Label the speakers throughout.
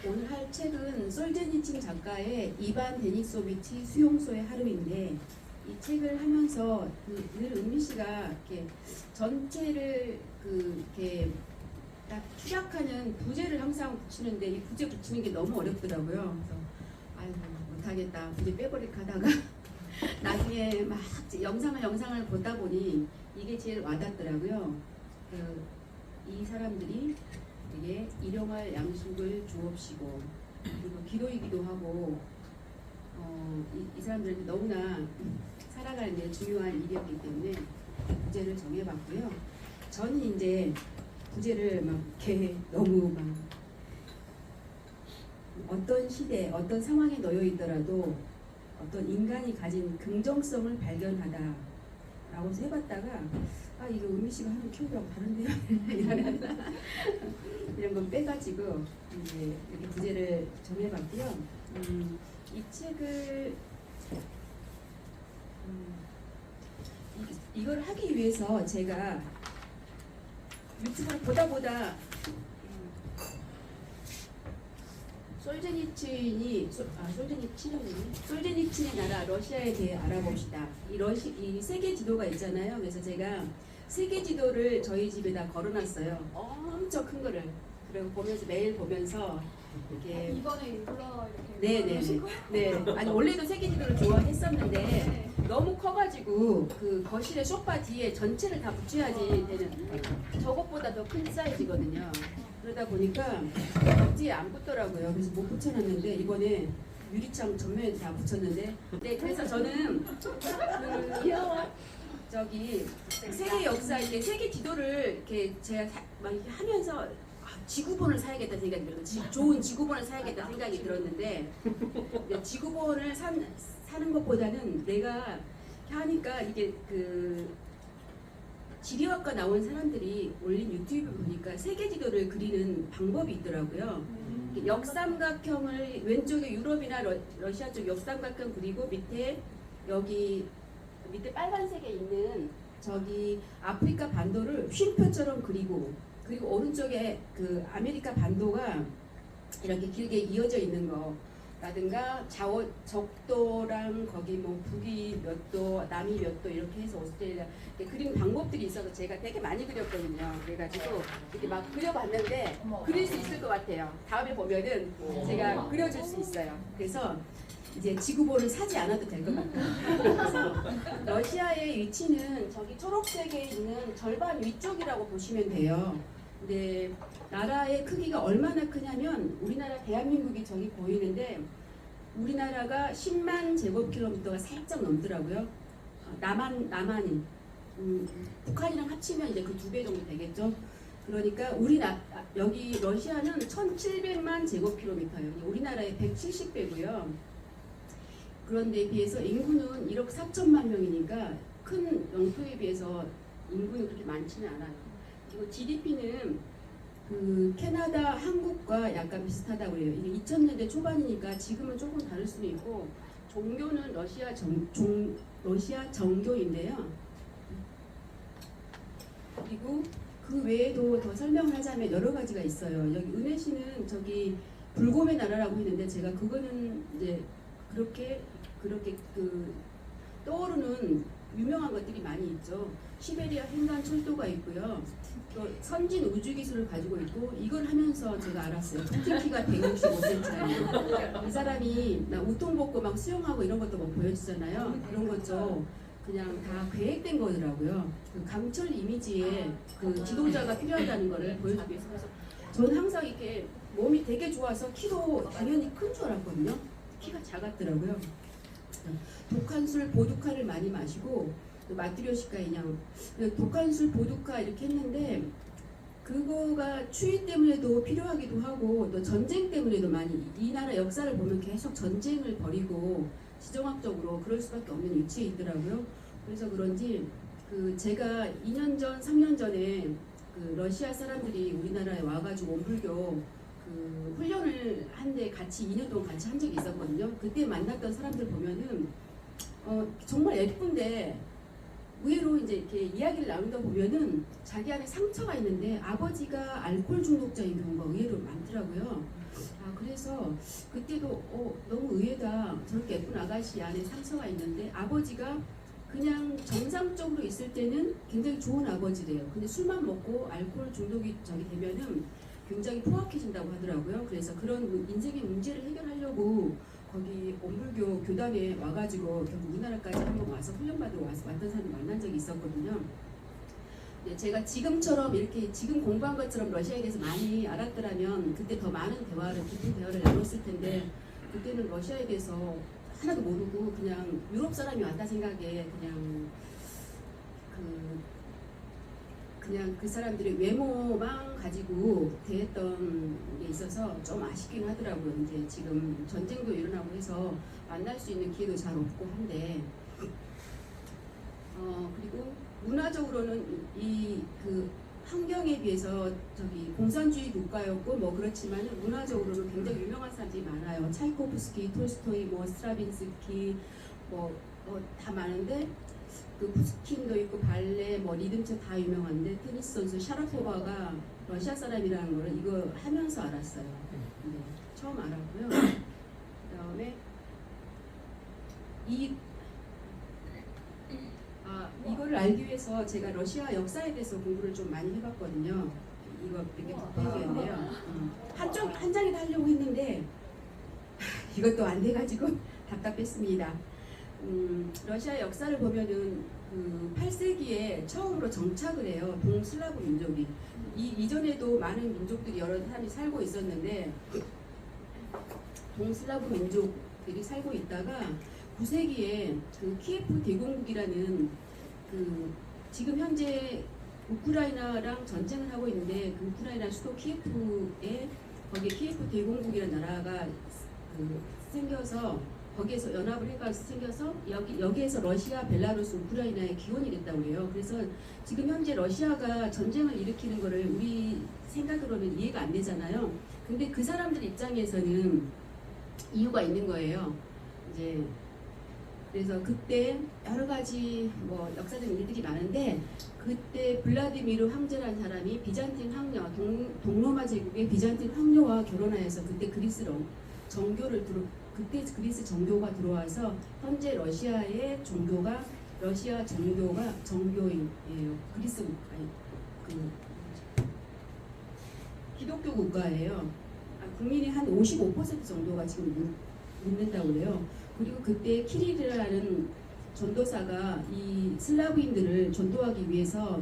Speaker 1: 오늘 할 책은 솔제니친 작가의 이반 데니소비치 수용소의 하루인데, 이 책을 하면서 늘 은미 씨가 이렇게 전체를 이렇게 딱 추락하는 부제를 항상 붙이는데, 이 부제 붙이는 게 너무 어렵더라고요. 그래서 아이고 못하겠다, 부제 빼버릴까 하다가 나중에 막 영상을 보다 보니 이게 제일 와닿더라고요. 이 사람들이 되게 일용할 양식을 주옵시고, 그리고 기도이기도 하고, 이 사람들한테 너무나 살아가는 데 중요한 일이었기 때문에 부제를 정해봤고요. 저는 이제 부제를 막 이렇게 너무 막 어떤 시대, 어떤 상황에 놓여 있더라도 어떤 인간이 가진 긍정성을 발견하다 라고 해봤다가, 아 이거 은미 씨가 하는 키우기하고 다른데요? 이런 건 빼가지고 이제 이렇게 부제를 정해봤고요. 이 책을 이걸 하기 위해서 제가 유튜브를 보다 솔제니친의 나라 러시아에 대해 알아봅시다. 이 세계 지도가 있잖아요. 그래서 제가 세계 지도를 저희 집에다 걸어놨어요. 엄청 큰 거를. 그리고 보면서 매일 보면서 이렇게
Speaker 2: 이번에 일부러 이렇게
Speaker 1: 네. 아니 원래도 세계 지도를 좋아했었는데
Speaker 2: 네.
Speaker 1: 너무 커가지고 그 거실에 소파 뒤에 전체를 다 붙여야지 되는, 저것보다 더 큰 사이즈거든요. 그러다 보니까 벽지에 안 붙더라고요. 그래서 못 붙여놨는데 이번에 유리창 전면에 다 붙였는데, 네, 그래서 저는 저기 세계 역사, 이렇게 세계 지도를 이렇게 제가 막 이렇게 하면서 지구본을 사야겠다 생각이 들어요. 좋은 지구본을 사야겠다 생각이 들었는데, 지구본을 사는 것보다는 내가 하니까 이게 지리학과 나온 사람들이 올린 유튜브 보니까 세계 지도를 그리는 방법이 있더라고요. 역삼각형을 왼쪽에 유럽이나 러시아 쪽 역삼각형 그리고 여기 밑에 빨간색에 있는 저기 아프리카 반도를 쉼표처럼 그리고 오른쪽에 그 아메리카 반도가 이렇게 길게 이어져 있는 거라든가 적도랑 거기 뭐 북이 몇 도, 남이 몇 도 이렇게 해서 오스트레일리아 그린 방법들이 있어서 제가 되게 많이 그렸거든요. 그래가지고 이렇게 막 그려봤는데 그릴 수 있을 것 같아요. 다음에 보면은 제가 그려줄 수 있어요. 그래서 이제 지구본을 사지 않아도 될 것 같아요. 그래서 러시아의 위치는 저기 초록색에 있는 절반 위쪽이라고 보시면 돼요. 근데 나라의 크기가 얼마나 크냐면 우리나라 대한민국이 저기 보이는데 우리나라가 10만 제곱킬로미터가 살짝 넘더라고요. 남한이 북한이랑 합치면 이제 그 2배 정도 되겠죠. 그러니까 여기 러시아는 1700만 제곱킬로미터예요. 우리나라의 170배고요. 그런데 비해서 인구는 1억 4천만 명이니까 큰 영토에 비해서 인구는 그렇게 많지는 않아요. 그리고 GDP는 캐나다, 한국과 약간 비슷하다고 해요. 이게 2000년대 초반이니까 지금은 조금 다를 수는 있고, 종교는 러시아 정교인데요. 그리고 그 외에도 더 설명을 하자면 여러 가지가 있어요. 여기 은혜 씨는 저기 불곰의 나라라고 했는데 제가 그거는 이제 그렇게 떠오르는 유명한 것들이 많이 있죠. 시베리아 횡단 철도가 있고요. 또 선진 우주 기술을 가지고 있고, 이걸 하면서 제가 알았어요. 키가 165cm예요. 이 사람이 우통 벗고 막 수영하고 이런 것도 뭐 보여주잖아요. 그런 것도 그냥 다 계획된 거더라고요. 그 강철 이미지에 그 지도자가 필요하다는 거를 보여주기 위해서. 그래서 저는 항상 이렇게 몸이 되게 좋아서 키도 당연히 큰 줄 알았거든요. 키가 작았더라고요. 독한 술 보두카를 많이 마시고, 또 마트리오시카 인형, 독한 술 보두카 이렇게 했는데 그거가 추위 때문에도 필요하기도 하고 또 전쟁 때문에도 많이, 이 나라 역사를 보면 계속 전쟁을 벌이고 지정학적으로 그럴 수밖에 없는 위치에 있더라고요. 그래서 그런지 제가 2년 전, 3년 전에 러시아 사람들이 우리나라에 와가지고 원불교 훈련을 한데 같이 2년 동안 같이 한 적이 있었거든요. 그때 만났던 사람들 보면은 정말 예쁜데 의외로 이제 이렇게 이야기를 나누다 보면은 자기 안에 상처가 있는데 아버지가 알코올 중독자인 경우가 의외로 많더라고요. 그래서 그때도 너무 의외다. 저렇게 예쁜 아가씨 안에 상처가 있는데 아버지가 그냥 정상적으로 있을 때는 굉장히 좋은 아버지래요. 근데 술만 먹고 알코올 중독이 되면은 굉장히 포악해진다고 하더라고요. 그래서 그런 인생의 문제를 해결하려고 거기 온불교 교단에 와가지고 결국 우리나라까지 한번 와서 훈련받으러 왔던 사람을 만난 적이 있었거든요. 네, 제가 지금처럼 이렇게 지금 공부한 것처럼 러시아에 대해서 많이 알았더라면 그때 더 많은 깊은 대화를 나눴을 텐데 그때는 러시아에 대해서 하나도 모르고 그냥 유럽 사람이 왔다 생각에 그냥 그 사람들의 외모만 가지고 대했던 게 있어서 좀 아쉽긴 하더라고요. 이제 지금 전쟁도 일어나고 해서 만날 수 있는 기회도 잘 없고 한데 그리고 문화적으로는 그 환경에 비해서 공산주의 국가였고 뭐 그렇지만 문화적으로는 굉장히 유명한 사람들이 많아요. 차이코프스키, 톨스토이, 스트라빈스키 다 많은데 그 푸스킨도 있고 발레, 리듬체 다 유명한데 테니스 선수 샤라포바가 러시아 사람이라는 걸 이거 하면서 알았어요. 네, 처음 알았고요. 그다음에 이거를 알기 위해서 제가 러시아 역사에 대해서 공부를 좀 많이 해봤거든요. 이거 이렇게 뒷페이지인데요. 한 장에 다 하려고 했는데 이것도 안 돼가지고 답답했습니다. 러시아 역사를 보면은 그 8세기에 처음으로 정착을 해요. 동슬라브 민족이. 이전에도 많은 민족들이 여러 사람이 살고 있었는데 동슬라브 민족들이 살고 있다가 9세기에 그 키예프 대공국이라는 지금 현재 우크라이나랑 전쟁을 하고 있는데 그 우크라이나 수도 키예프에 거기에 키예프 대공국이라는 나라가 생겨서 거기에서 연합을 해가지고 생겨서 여기에서 러시아, 벨라루스, 우크라이나에 기원이 됐다고 해요. 그래서 지금 현재 러시아가 전쟁을 일으키는 거를 우리 생각으로는 이해가 안 되잖아요. 근데 그 사람들 입장에서는 이유가 있는 거예요. 이제 그래서 그때 여러 가지 역사적인 일들이 많은데 그때 블라디미르 황제라는 사람이 비잔틴 황녀, 동로마 제국의 비잔틴 황녀와 결혼하여서 그때 그리스 정교가 들어와서 현재 러시아의 종교가 정교예요. 그리스 기독교 국가예요. 국민의 한 55% 정도가 지금 믿는다고 그래요. 그리고 그때 키릴이라는 전도사가 이 슬라브인들을 전도하기 위해서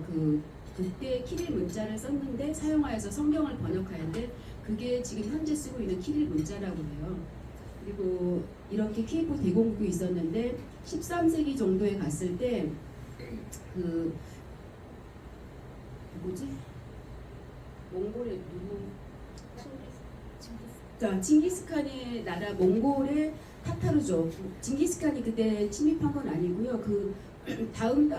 Speaker 1: 그때 키릴 문자를 썼는데 사용하여서 성경을 번역하는데 그게 지금 현재 쓰고 있는 키릴 문자라고 해요. 그리고 이렇게 키예프 대공국이 있었는데 13세기 정도에 갔을 때 몽골의 징기스칸의 나라 몽골의 타타르족. 징기스칸이 그때 침입한 건 아니고요. 다음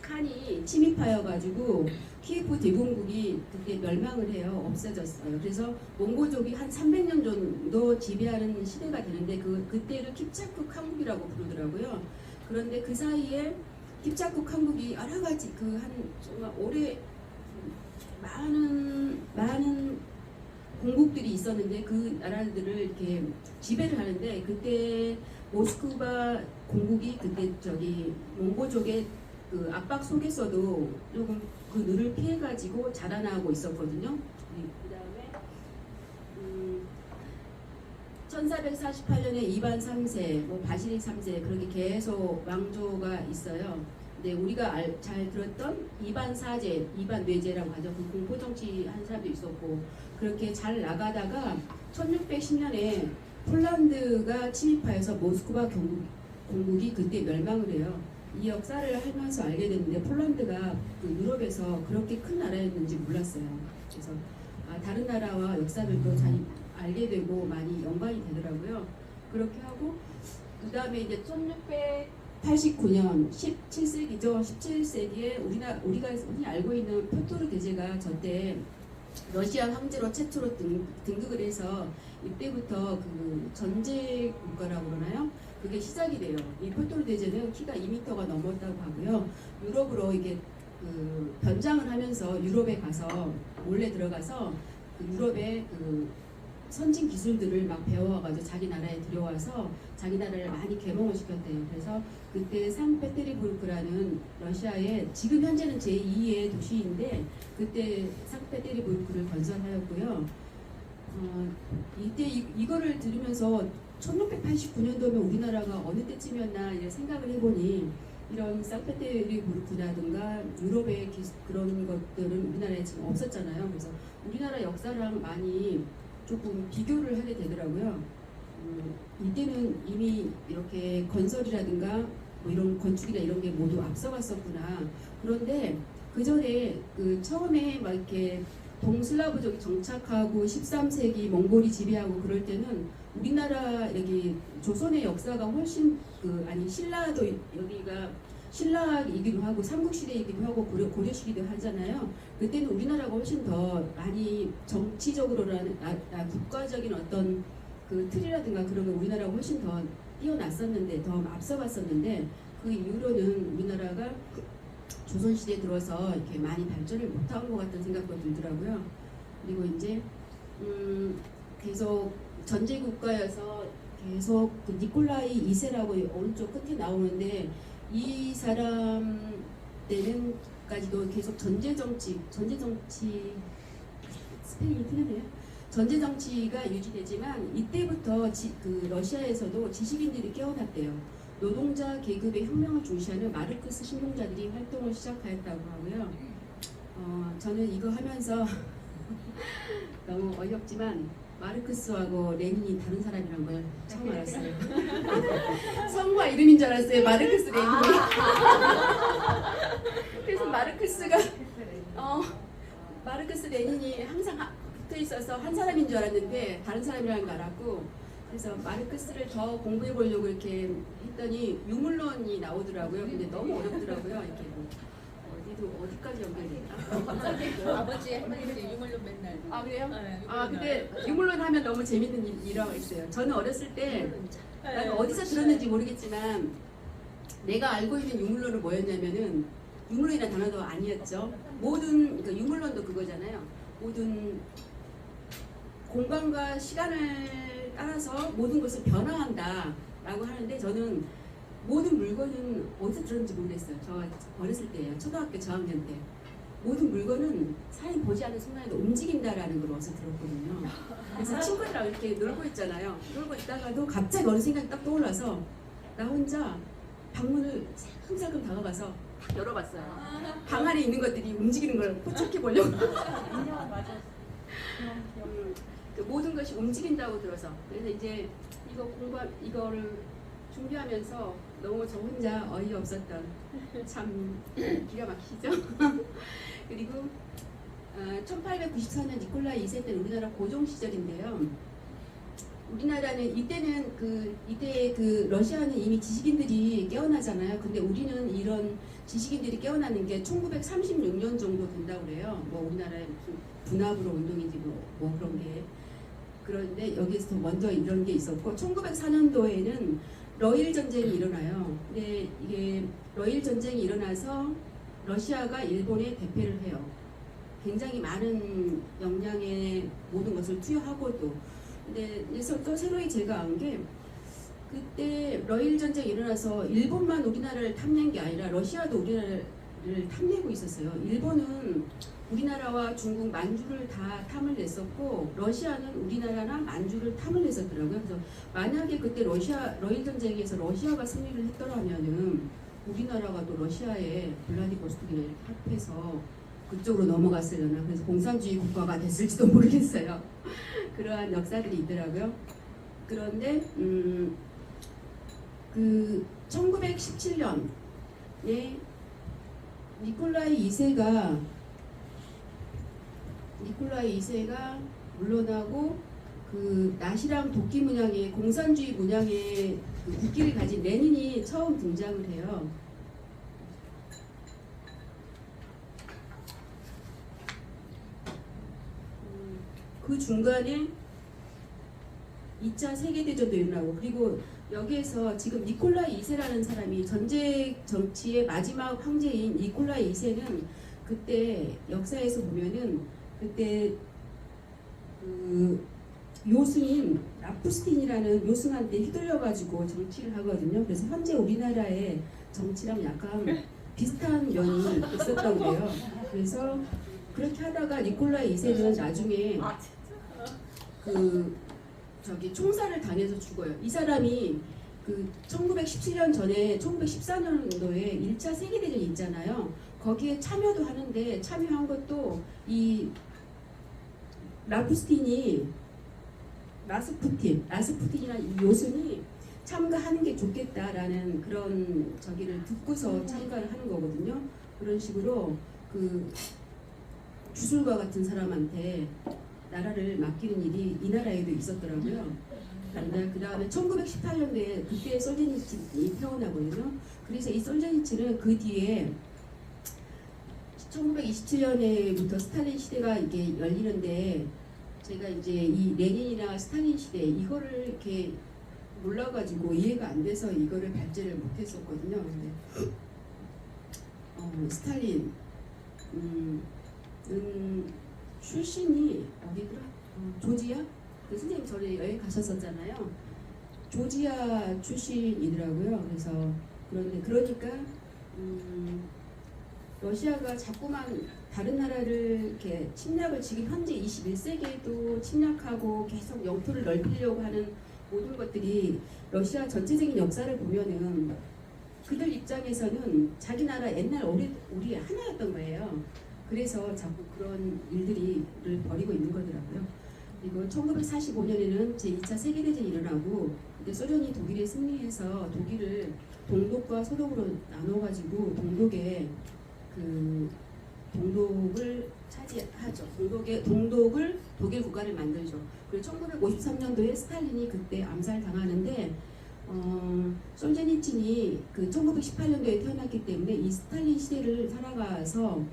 Speaker 1: 칸이 침입하여가지고 키예프 대공국이 그때 멸망을 해요. 없어졌어요. 그래서 몽고족이 한 300년 정도 지배하는 시대가 되는데 그때를 킵차크 칸국이라고 부르더라고요. 그런데 그 사이에 킵차크 칸국이 여러 가지 정말 오래 많은 공국들이 있었는데 그 나라들을 이렇게 지배를 하는데 그때 모스크바 공국이 그때 몽고족의 압박 속에서도 조금 그 눈을 피해가지고 자라나고 있었거든요. 그 다음에 1448년에 이반 3세, 바시릭 3세 그렇게 계속 왕조가 있어요. 근데 우리가 잘 들었던 이반 4제, 이반 뇌제라고 하죠. 그 공포정치 한 사람도 있었고 그렇게 잘 나가다가 1610년에 폴란드가 침입하여서 모스크바 공국이 그때 멸망을 해요. 이 역사를 하면서 알게 됐는데 폴란드가 유럽에서 그렇게 큰 나라였는지 몰랐어요. 그래서 다른 나라와 역사를 잘 알게 되고 많이 연관이 되더라고요. 그렇게 하고 그 다음에 이제 1689년 17세기죠. 17세기에 우리가 흔히 알고 있는 표토르 대제가 저때 러시아 황제로 최초로 등극을 해서 이때부터 그 전제 국가라고 그러나요? 그게 시작이 돼요. 이 포토르 대제는 키가 2m가 넘었다고 하고요. 유럽으로 이게 그 변장을 하면서 유럽에 가서 몰래 들어가서 그 유럽의 그 선진 기술들을 막 배워가지고 자기 나라에 들여와서 자기 나라를 많이 개몽을 시켰대요. 그래서 그때 상페테르부르크라는 러시아의 지금 현재는 제2의 도시인데 그때 상페테르부르크를 건설하였고요. 이때 이거를 들으면서 1689년도면 우리나라가 어느 때쯤이었나 이런 생각을 해보니 이런 상페테르부르크라든가 유럽의 그런 것들은 우리나라에 지금 없었잖아요. 그래서 우리나라 역사랑 많이 조금 비교를 하게 되더라고요. 이때는 이미 이렇게 건설이라든가 뭐 이런 건축이나 이런 게 모두 앞서갔었구나. 그런데 그 전에 그 처음에 막 이렇게 동슬라브족이 정착하고 13세기 몽골이 지배하고 그럴 때는 우리나라 여기 조선의 역사가 훨씬 아니 신라도 여기가 신라이기도 하고 삼국시대이기도 하고 고려시기도 하잖아요. 그때는 우리나라가 훨씬 더 많이 정치적으로라는 국가적인 어떤 그 틀이라든가 그런 거 우리나라가 훨씬 더 뛰어났었는데 더 앞서갔었는데 그 이후로는 우리나라가 조선시대에 들어서 이렇게 많이 발전을 못한 것 같다는 생각도 들더라고요. 그리고 이제 계속 전제국가여서 계속 그 니콜라이 2세라고 오른쪽 끝에 나오는데 이 사람 때는까지도 계속 전제정치 스페인이 틀리네요. 전제정치가 유지되지만 이때부터 그 러시아에서도 지식인들이 깨어났대요. 노동자 계급의 혁명을 중시하는 마르크스 신봉자들이 활동을 시작하였다고 하고요. 저는 이거 하면서 너무 어이없지만 마르크스하고 레닌이 다른 사람이란 걸 처음 알았어요. 성과 이름인 줄 알았어요. 마르크스 레닌이. 그래서 마르크스 레닌이 항상 붙어 있어서 한 사람인 줄 알았는데 다른 사람이라는 걸 알았고, 그래서 마르크스를 더 공부해 보려고 이렇게 했더니 유물론이 나오더라고요. 근데 너무 어렵더라고요. 이렇게 뭐 어디까지 연결될까?
Speaker 3: 갑자기 아버지의 할머니들 유물론 맨날.
Speaker 1: 아 그래요?
Speaker 3: 네,
Speaker 1: 근데 유물론 하면 너무 재밌는 일화가 있어요. 저는 어렸을 때 난 어디서 들었는지 모르겠지만 내가 알고 있는 유물론은 뭐였냐면은 유물론이라는 단어도 아니었죠. 모든 그러니까 유물론도 그거잖아요. 모든 공간과 시간을 따라서 모든 것을 변화한다라고 하는데 저는 모든 물건은 어디서 들었는지 모르겠어요. 저 어렸을 때예요. 초등학교 저학년 때. 모든 물건은 사람이 보지 않는 순간에도 움직인다라는 걸 어디서 들었거든요. 그래서 친구들하고 이렇게 놀고 있잖아요. 놀고 있다가도 갑자기 어느 생각이 딱 떠올라서 나 혼자 방문을 살금살금 다가가서 탁 열어봤어요. 방 안에 있는 것들이 움직이는 걸 포착해 보려고.
Speaker 2: 맞아.
Speaker 1: 그 모든 것이 움직인다고 들어서. 그래서 이제 이거를 준비하면서 너무 저 혼자 어이없었던 참 기가 막히죠. 그리고 1894년 니콜라이 2세 때는 우리나라 고종 시절인데요. 우리나라는 이때 그 러시아는 이미 지식인들이 깨어나잖아요. 근데 우리는 이런 지식인들이 깨어나는 게 1936년 정도 된다고 그래요. 뭐 우리나라의 무슨 분화불호 운동인지 뭐 그런 게. 그런데 여기서 먼저 이런 게 있었고 1904년도에는 러일 전쟁이 일어나요. 근데 이게 러일 전쟁이 일어나서 러시아가 일본에 대패를 해요. 굉장히 많은 역량의 모든 것을 투여하고도. 근데 또 새로이 제가 안 게 그때 러일 전쟁이 일어나서 일본만 우리나라를 탐낸 게 아니라 러시아도 우리나라를 탐내고 있었어요. 일본은 우리나라와 중국, 만주를 다 탐을 냈었고 러시아는 우리나라나 만주를 탐을 냈었더라고요. 그래서 만약에 그때 러일 전쟁에서 러시아가 승리를 했더라면은 우리나라가 또 러시아에 블라디보스토크를 이렇게 합해서 그쪽으로 넘어갔으려나. 그래서 공산주의 국가가 됐을지도 모르겠어요. 그러한 역사들이 있더라고요. 그런데 그 1917년에 니콜라이 2세가 물러나고 그 나시랑 도끼 문양의 공산주의 문양의 그 국기를 가진 레닌이 처음 등장을 해요. 그 중간에 2차 세계대전도 일어나고 그리고 여기에서 지금 니콜라이 2세라는 사람이 전쟁 정치의 마지막 황제인 니콜라이 2세는 그때 역사에서 보면은 그때 그 요승인 라푸스틴이라는 요승한테 휘둘려가지고 정치를 하거든요. 그래서 현재 우리나라의 정치랑 약간 비슷한 면이 있었다고 그래요. 그래서 그렇게 하다가 니콜라이 2세는 나중에 그 저기 총살을 당해서 죽어요. 이 사람이 그 1917년 전에 1914년도에 1차 세계대전이 있잖아요. 거기에 참여도 하는데 참여한 것도 이 라푸스틴이 라스푸틴이라는 이 요순이 참가하는 게 좋겠다라는 그런 저기를 듣고서 참가를 하는 거거든요. 그런 식으로 그 주술과 같은 사람한테 나라를 맡기는 일이 이 나라에도 있었더라고요. 그 다음에 1918년도에 그때 솔제니친이 태어나거든요. 그래서 이 솔제니친은 그 뒤에 1927년에부터 스탈린 시대가 이게 열리는데 제가 이제 이 레닌이나 스탈린 시대 이거를 이렇게 몰라가지고 이해가 안 돼서 이거를 발제를 못했었거든요. 근데 스탈린 출신이 어디더라? 조지아? 그 선생님 저희 여행 가셨었잖아요. 조지아 출신이더라고요. 그래서 그러니까 러시아가 자꾸만 다른 나라를 이렇게 침략을 지금 현재 21세기에도 침략하고 계속 영토를 넓히려고 하는 모든 것들이 러시아 전체적인 역사를 보면은 그들 입장에서는 자기 나라 옛날 우리 하나였던 거예요. 그래서 자꾸 그런 일들을 벌이고 있는 거더라고요. 그리고 1945년에는 제2차 세계대전이 일어나고 그때 소련이 독일에 승리해서 독일을 동독과 서독으로 나눠가지고 동독을 차지하죠. 동독을 독일 국가를 만들죠. 그리고 1953년도에 스탈린이 그때 암살당하는데 솔제니친이 그 1918년도에 태어났기 때문에 이 스탈린 시대를 살아가서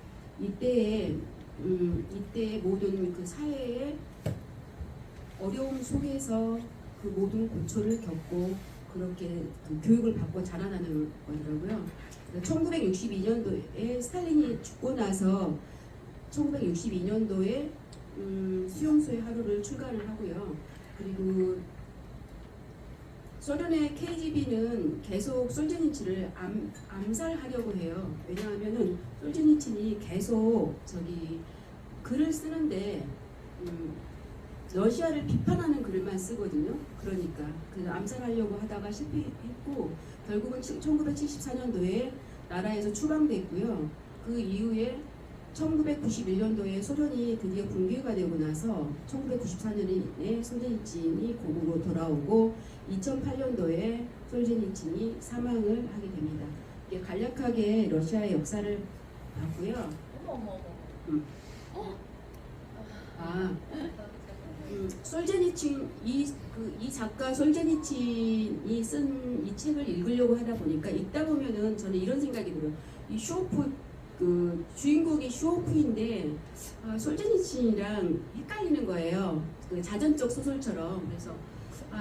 Speaker 1: 이때의 모든 그 사회의 어려움 속에서 그 모든 고초를 겪고 그렇게 그 교육을 받고 자라나는 거더라고요. 1962년도에 스탈린이 죽고 나서 1962년도에 수용소의 하루를 출간을 하고요. 그리고 소련의 KGB는 계속 솔제니친을 암살하려고 해요. 왜냐하면은 솔제니친이 계속 글을 쓰는데 러시아를 비판하는 글만 쓰거든요. 그러니까 그 암살하려고 하다가 실패했고 결국은 1974년도에 나라에서 추방됐고요. 그 이후에 1991년도에 소련이 드디어 붕괴가 되고 나서 1994년에 솔제니친이 고국으로 돌아오고 2008년도에 솔제니친이 사망을 하게 됩니다. 이게 간략하게 러시아의 역사를 봤고요. 솔제니친 이 작가 솔제니친이 쓴 이 책을 읽으려고 하다 보니까 읽다 보면은 저는 이런 생각이 들어요. 이 쇼프 그 주인공이 쇼프인데 솔제니친이랑 헷갈리는 거예요. 그 자전적 소설처럼. 그래서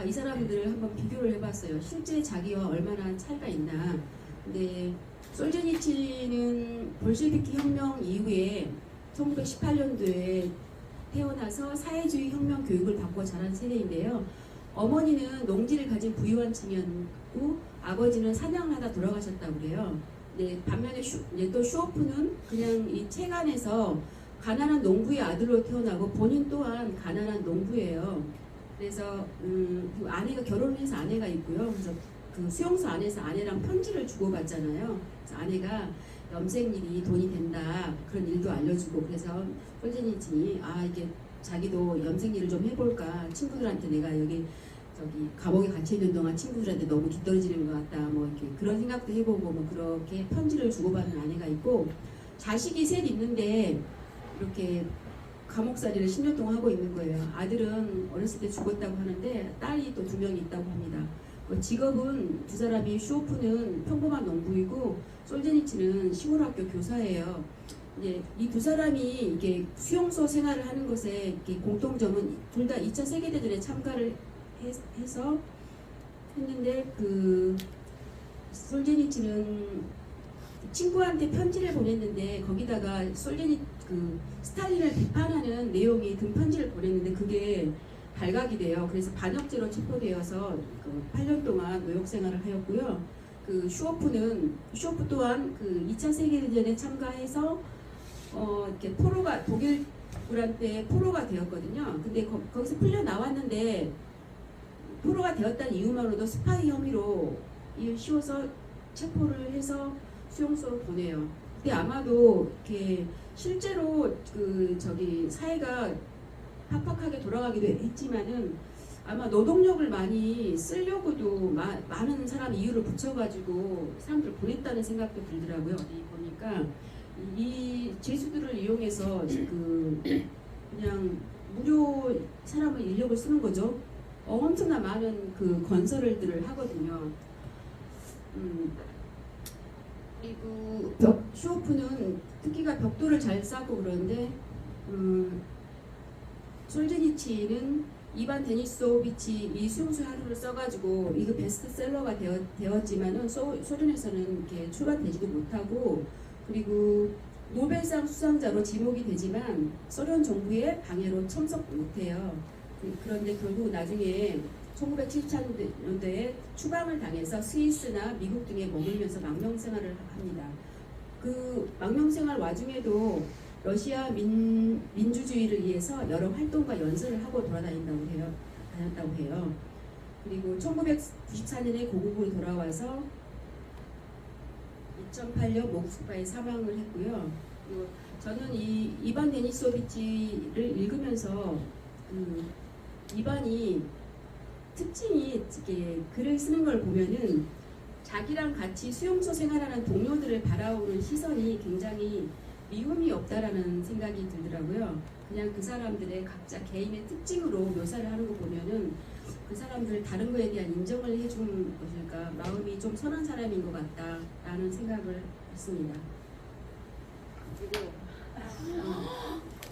Speaker 1: 이 사람들을 한번 비교를 해봤어요. 실제 자기와 얼마나 차이가 있나. 근데 솔제니친은 볼셰비키 혁명 이후에 1918년도에 태어나서 사회주의 혁명 교육을 받고 자란 세대인데요. 어머니는 농지를 가진 부유한 청년이고 아버지는 사냥을 하다 돌아가셨다고 그래요. 네, 반면에 또 쇼프는 그냥 이 책 안에서 가난한 농부의 아들로 태어나고 본인 또한 가난한 농부예요. 그래서 그 아내가 결혼을 해서 아내가 있고요. 그래서 그 수용소 안에서 아내랑 편지를 주고받잖아요. 그래서 아내가 염색일이 돈이 된다 그런 일도 알려주고 그래서 솔제니친이 이게 자기도 염색일을 좀 해볼까 친구들한테 내가 감옥에 갇혀 있는 동안 친구들한테 너무 뒤떨어지는 것 같다 뭐 이렇게 그런 생각도 해보고 뭐 그렇게 편지를 주고받는 아내가 있고 자식이 셋 있는데 이렇게 감옥살이를 10년 동안 하고 있는 거예요. 아들은 어렸을 때 죽었다고 하는데 딸이 또 2명이 있다고 합니다. 직업은 두 사람이 쇼프는 평범한 농부이고 솔제니친은 시골학교 교사예요. 이제 이 두 사람이 이게 수용소 생활을 하는 것에 이렇게 공통점은 둘 다 2차 세계대전에 참가를 해서 했는데 그 솔제니치는 친구한테 편지를 보냈는데 거기다가 그 스탈린을 비판하는 내용이 든 편지를 보냈는데 그게 발각이 돼요. 그래서 반역죄로 체포되어서 그 8년 동안 노역 생활을 하였고요. 그 슈오프 또한 그 2차 세계대전에 참가해서 이렇게 포로가 독일군한테 포로가 되었거든요. 근데 거기서 풀려 나왔는데 포로가 되었다는 이유만으로도 스파이 혐의로 씌워서 체포를 해서 수용소로 보내요. 근데 아마도 이렇게 실제로 사회가 팍팍하게 돌아가기도 했지만은 아마 노동력을 많이 쓰려고도 많은 사람 이유를 붙여가지고 사람들 보냈다는 생각도 들더라고요. 어디 보니까 이 죄수들을 이용해서 그냥 무료 사람의 인력을 쓰는 거죠. 엄청나 많은 그 건설들을 하거든요. 그리고 슈오프는 특기가 벽돌을 잘 쌓고 그러는데 솔제니치는 이반 데니소비치 이 수용소 하루를 써가지고 이거 베스트셀러가 되었지만은 소련에서는 이렇게 출간되지도 못하고 그리고 노벨상 수상자로 지목이 되지만 소련 정부의 방해로 참석 못해요. 그런데 결국 나중에 1970년대에 추방을 당해서 스위스나 미국 등에 머물면서 망명생활을 합니다. 그 망명생활 와중에도 러시아 민주주의를 위해서 여러 활동과 연설을 하고 다녔다고 해요. 그리고 1994년에 고국으로 돌아와서 2008년 모스크바에 사망을 했고요. 그리고 저는 이 이반 데니소비치를 읽으면서 이반이 특징이 이렇게 글을 쓰는 걸 보면은 자기랑 같이 수용소 생활하는 동료들을 바라보는 시선이 굉장히 미움이 없다라는 생각이 들더라고요. 그냥 그 사람들의 각자 개인의 특징으로 묘사를 하는 거 보면은 그 사람들 다른 거에 대한 인정을 해준 것일까 마음이 좀 선한 사람인 것 같다라는 생각을 했습니다. 그리고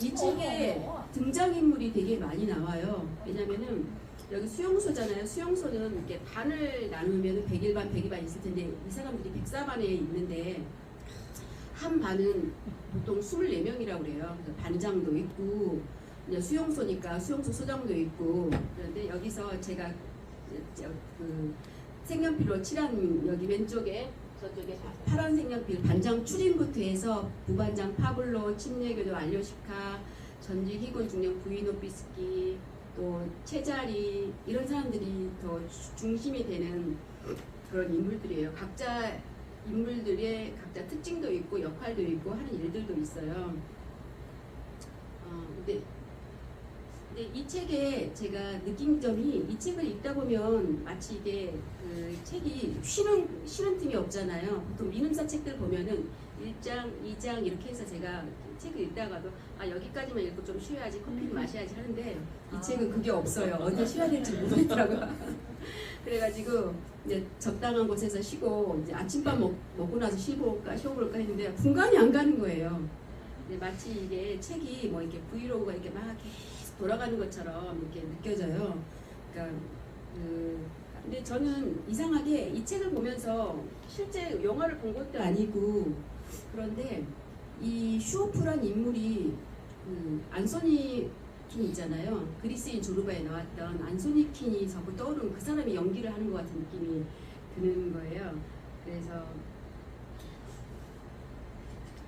Speaker 1: 이 책에 등장인물이 되게 많이 나와요. 왜냐면은 여기 수용소잖아요. 수용소는 이렇게 반을 나누면 101반, 102반 있을 텐데 이 사람들이 104반에 있는데 한 반은 보통 24명이라고 그래요. 반장도 있고 이제 수용소니까 수용소 소장도 있고 그런데 여기서 제가 그 색연필로 칠한 여기 왼쪽에 저쪽에 파란 색연필 반장 추린부터 해서 부반장 파블로, 침례교도 알료시카, 전직 희군 중령 부이노피스키 또 채자리 이런 사람들이 더 중심이 되는 그런 인물들이에요. 각자 인물들의 각자 특징도 있고 역할도 있고 하는 일들도 있어요. 근데 이 책에 제가 느낀 점이 이 책을 읽다 보면 마치 이게 그 책이 쉬는 틈이 없잖아요. 보통 민음사 책들 보면은 1장, 2장 이렇게 해서 제가 책을 읽다가도 여기까지만 읽고 좀 쉬어야지 커피를 마셔야지 하는데 이 책은 그게 없어요. 어디 쉬어야 될지 모르겠더라고요. 그래가지고 이제 적당한 곳에서 쉬고 이제 아침밥 먹고 나서 쉬어볼까 했는데 분간이 안 가는 거예요. 마치 이게 책이 뭐 이렇게 브이로그가 이렇게 막 계속 돌아가는 것처럼 이렇게 느껴져요. 그러니까 근데 저는 이상하게 이 책을 보면서 실제 영화를 본 것도 아니고 그런데 이 슈오프란 인물이 안소니 킨 있잖아요. 그리스인 조르바에 나왔던 안소니 킨이 자꾸 떠오르는 그 사람이 연기를 하는 것 같은 느낌이 드는 거예요. 그래서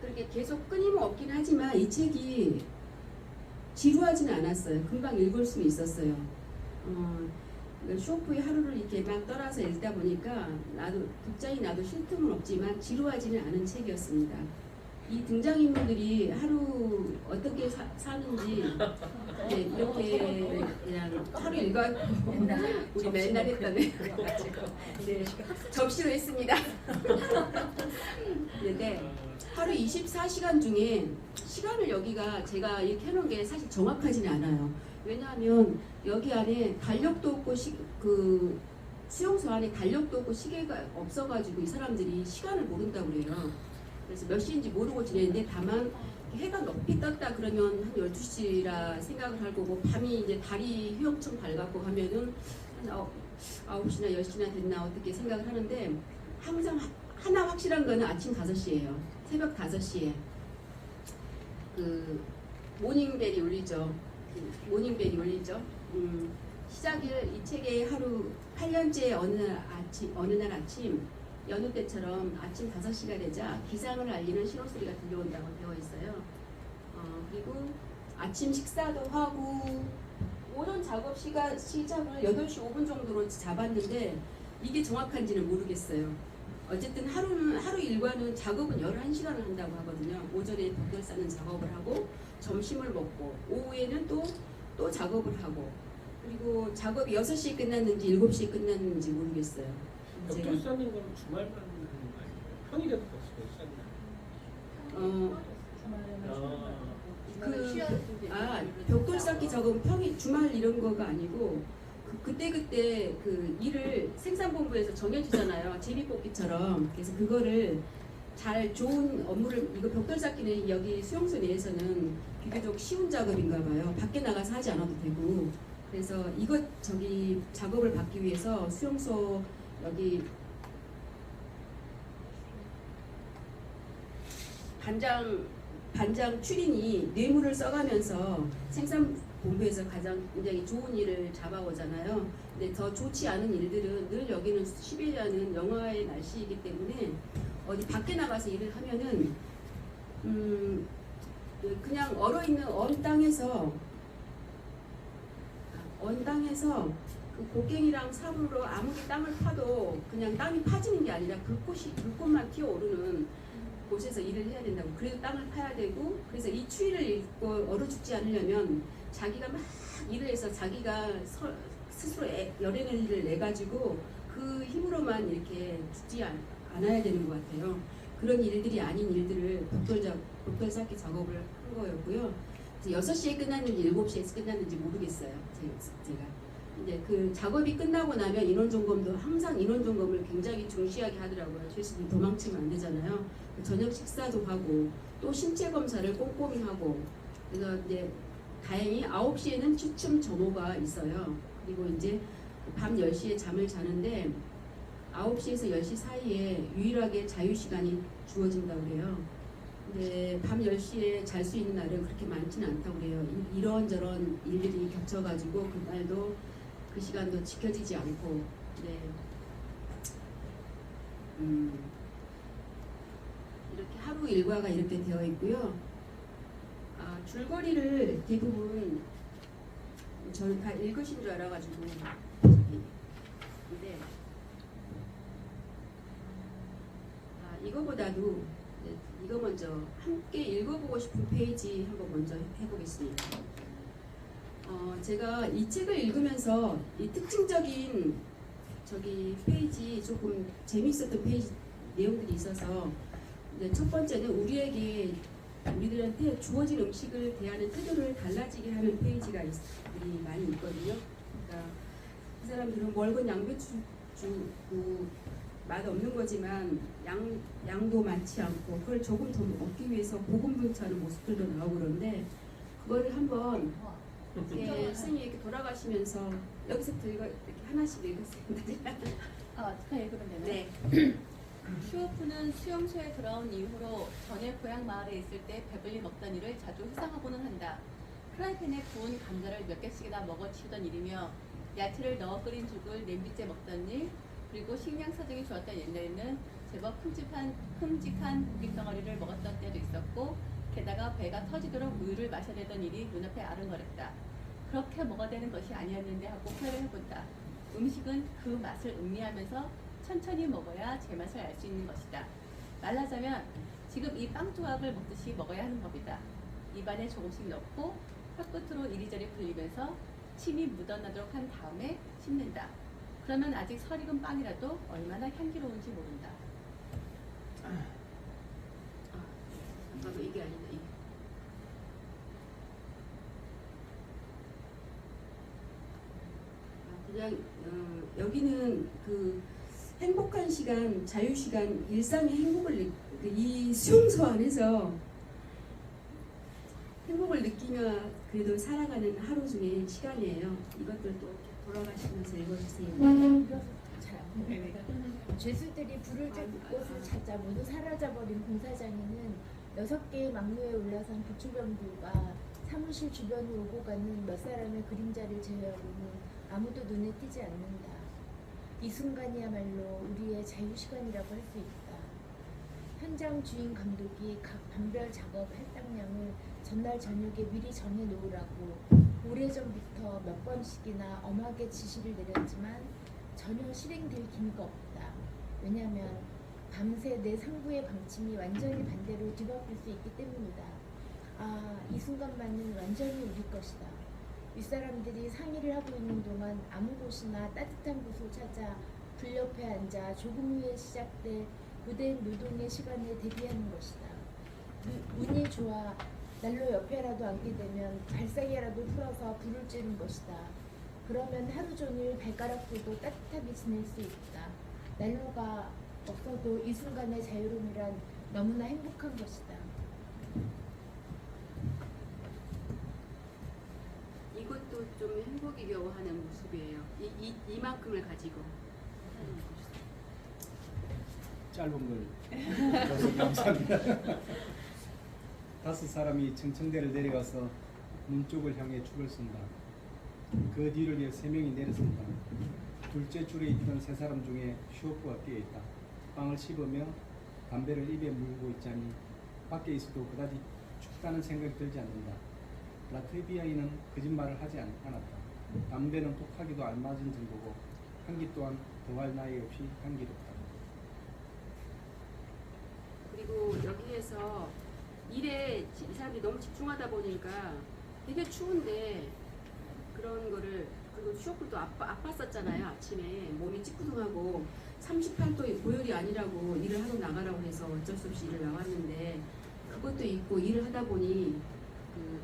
Speaker 1: 그렇게 계속 끊임없긴 하지만 이 책이 지루하지는 않았어요. 금방 읽을 수 있었어요. 슈오프의 하루를 이렇게 막 떠나서 읽다 보니까 독자인 나도 쉴 틈은 없지만 지루하지는 않은 책이었습니다. 이 등장인물들이 하루 어떻게 사는지 이렇게 그냥 하루 읽어갖고 우리 맨날 했다네. 네, 접시로 했습니다. 네, 하루 24시간 중에 시간을 여기가 제가 이렇게 해놓은 게 사실 정확하지는 않아요. 왜냐하면 여기 안에 달력도 없고 그 수용소 안에 달력도 없고 시계가 없어가지고 이 사람들이 시간을 모른다고 그래요. 그래서 몇 시인지 모르고 지냈는데 다만 해가 높이 떴다 그러면 한 12시라 생각을 할 거고 밤이 이제 달이 휘영청 밝았고 하면은 한 9시나 10시나 됐나 어떻게 생각을 하는데 항상 하나 확실한 거는 아침 5시예요. 새벽 5시에 그 모닝벨이 울리죠. 모닝벨이 울리죠. 시작을 이 책의 하루 8년째 어느 날 아침 여느 때처럼 아침 5시가 되자 기상을 알리는 신호소리가 들려온다고 되어 있어요. 그리고 아침 식사도 하고 오전 작업 시작을 8시 5분 정도로 잡았는데 이게 정확한지는 모르겠어요. 어쨌든 하루 일과는 작업은 11시간을 한다고 하거든요. 오전에 벽돌 싸는 작업을 하고 점심을 먹고 오후에는 또 작업을 하고 그리고 작업이 6시에 끝났는지 7시에 끝났는지 모르겠어요.
Speaker 4: 벽돌 쌓는 건 주말만 하는 거 아니에요? 평일에도 벽돌 쌓나요?
Speaker 1: 벽돌 쌓기 작업은 평일 주말 이런 거가 아니고 그때 그 일을 생산본부에서 정해주잖아요. 제비뽑기처럼. 그래서 그거를 잘 좋은 업무를 이거 벽돌 쌓기는 여기 수용소 내에서는 비교적 쉬운 작업인가 봐요. 밖에 나가서 하지 않아도 되고. 그래서 저기 작업을 받기 위해서 수용소 여기 반장 추린이 뇌물을 써가면서 생산본부에서 가장 굉장히 좋은 일을 잡아오잖아요. 근데 더 좋지 않은 일들은 늘 여기는 시베리아는 영하의 날씨이기 때문에 어디 밖에 나가서 일을 하면은 그냥 얼어있는 언 땅에서 그 곡괭이랑 삽으로 아무리 땅을 파도 그냥 땅이 파지는 게 아니라 불꽃만 튀어오르는 곳에서 일을 해야 된다고. 그래도 땅을 파야 되고 그래서 이 추위를 입고 얼어 죽지 않으려면 자기가 막 일을 해서 자기가 스스로 열에너지를 내가지고 그 힘으로만 이렇게 죽지 않아야 되는 것 같아요. 그런 일들이 아닌 일들을 벽돌 쌓기 작업을 한 거였고요. 6시에 끝났는지 7시에 끝났는지 모르겠어요. 제가. 근데 그 작업이 끝나고 나면 인원 점검도 항상 인원 점검을 굉장히 중시하게 하더라고요. 최소한 도망치면 안 되잖아요. 저녁 식사도 하고 또 신체 검사를 꼼꼼히 하고 그래서 이제 다행히 9시에는 추첨 점호가 있어요. 그리고 이제 밤 10시에 잠을 자는데 9시에서 10시 사이에 유일하게 자유시간이 주어진다고 그래요. 근데 밤 10시에 잘 수 있는 날은 그렇게 많지는 않다고 그래요. 이런저런 일들이 겹쳐가지고 그날도 그 시간도 지켜지지 않고 네. 이렇게 하루 일과가 이렇게 되어 있고요. 줄거리를 대부분 저는 다 읽으신 줄 알아가지고 근데 이거보다도 이거 먼저 함께 읽어보고 싶은 페이지 한번 먼저 해보겠습니다. 제가 이 책을 읽으면서 이 특징적인 저기 페이지 조금 재밌었던 페이지 내용들이 있어서 첫 번째는 우리들한테 주어진 음식을 대하는 태도를 달라지게 하는 페이지가 많이 있거든요. 그러니까 그 사람들은 멀건 양배추 주고 맛없는 거지만 양도 많지 않고 그걸 조금 더 먹기 위해서 고군분투하는 모습들도 나오고 그런데 그거를 한번 이렇게 선생님이 이렇게 돌아가시면서 여기서부터 이렇게 하나씩 읽으세요.
Speaker 3: 어떻게 읽으면 되나요?
Speaker 1: 네.
Speaker 3: 슈오프는 수용소에 돌아온 이후로 전에 고향 마을에 있을 때 배불리 먹던 일을 자주 회상하고는 한다. 프라이팬에 구운 감자를 몇 개씩이나 먹어치우던 일이며 야채를 넣어 끓인 죽을 냄비째 먹던 일, 그리고 식량 사정이 좋았던 옛날에는 제법 큼직한 고기 덩어리를 먹었던 때도 있었고 게다가 배가 터지도록 우유를 마셔내던 일이 눈앞에 아른거렸다. 그렇게 먹어대는 것이 아니었는데 하고 표현을 해본다. 음식은 그 맛을 음미하면서 천천히 먹어야 제맛을 알 수 있는 것이다. 말하자면 지금 이 빵 조각을 먹듯이 먹어야 하는 법이다. 입안에 조금씩 넣고 혀끝으로 이리저리 굴리면서 침이 묻어나도록 한 다음에 씹는다. 그러면 아직 설익은 빵이라도 얼마나 향기로운지 모른다.
Speaker 1: 나도 이게 아니다. 그냥 여기는 그 행복한 시간, 자유 시간, 일상의 행복을 이 수용소 안에서 행복을 느끼며 그래도 살아가는 하루 중에 시간이에요. 이것들도 돌아가시면서 읽어주세요.
Speaker 2: 죄수들이 불을 쬐 곳을 찾아 모두 사라져버린 공사장에는 6개의 막루에 올라선 부추병들과 사무실 주변을 오고 가는 몇 사람의 그림자를 제외하고는 아무도 눈에 띄지 않는다. 이 순간이야말로 우리의 자유시간이라고 할 수 있다. 현장 주인 감독이 각 반별 작업 할당량을 전날 저녁에 미리 정해 놓으라고 오래전부터 몇 번씩이나 엄하게 지시를 내렸지만 전혀 실행될 기미가 없다. 왜냐하면 밤새 내 상부의 방침이 완전히 반대로 뒤바뀔 수 있기 때문이다. 아, 이 순간만은 완전히 우리 것이다. 윗사람들이 상의를 하고 있는 동안 아무 곳이나 따뜻한 곳을 찾아 불 옆에 앉아 조금 후에 시작될 고된 노동의 시간에 대비하는 것이다. 운이 좋아 난로 옆에라도 앉게 되면 발사기라도 풀어서 불을 쬐는 것이다. 그러면 하루 종일 발가락 펴고 따뜻하게 지낼 수 있다. 난로가 없어도 이 순간의 자유로움이란 너무나 행복한 것이다.
Speaker 1: 이것도 좀 행복이 겨워하는 모습이에요. 이만큼을 가지고.
Speaker 5: 짧은 걸 줘서 감사합니다. 5사람이 청청대를 내려가서 문 쪽을 향해 줄을 선다. 그 뒤를 이어 3명이 내려선다. 둘째 줄에 있던 3사람 중에 슈어프가 뛰어있다. 빵을 씹으며 담배를 입에 물고 있자니 밖에 있어도 그다지 춥다는 생각이 들지 않는다. 라트비아인은 거짓말을 하지 않았다. 담배는 독하기도 알맞은 정도고 향기 또한 더할 나위 없이 향기롭다.
Speaker 1: 그리고 여기에서 일에 이 사람들이 너무 집중하다 보니까 되게 추운데 그런 거를, 그리고 슈어프도 아팠었잖아요. 아침에 몸이 찌뿌둥하고 38도의 고열이 아니라고 일을 하러 나가라고 해서 어쩔 수 없이 일을 나왔는데, 그것도 있고 일을 하다 보니 그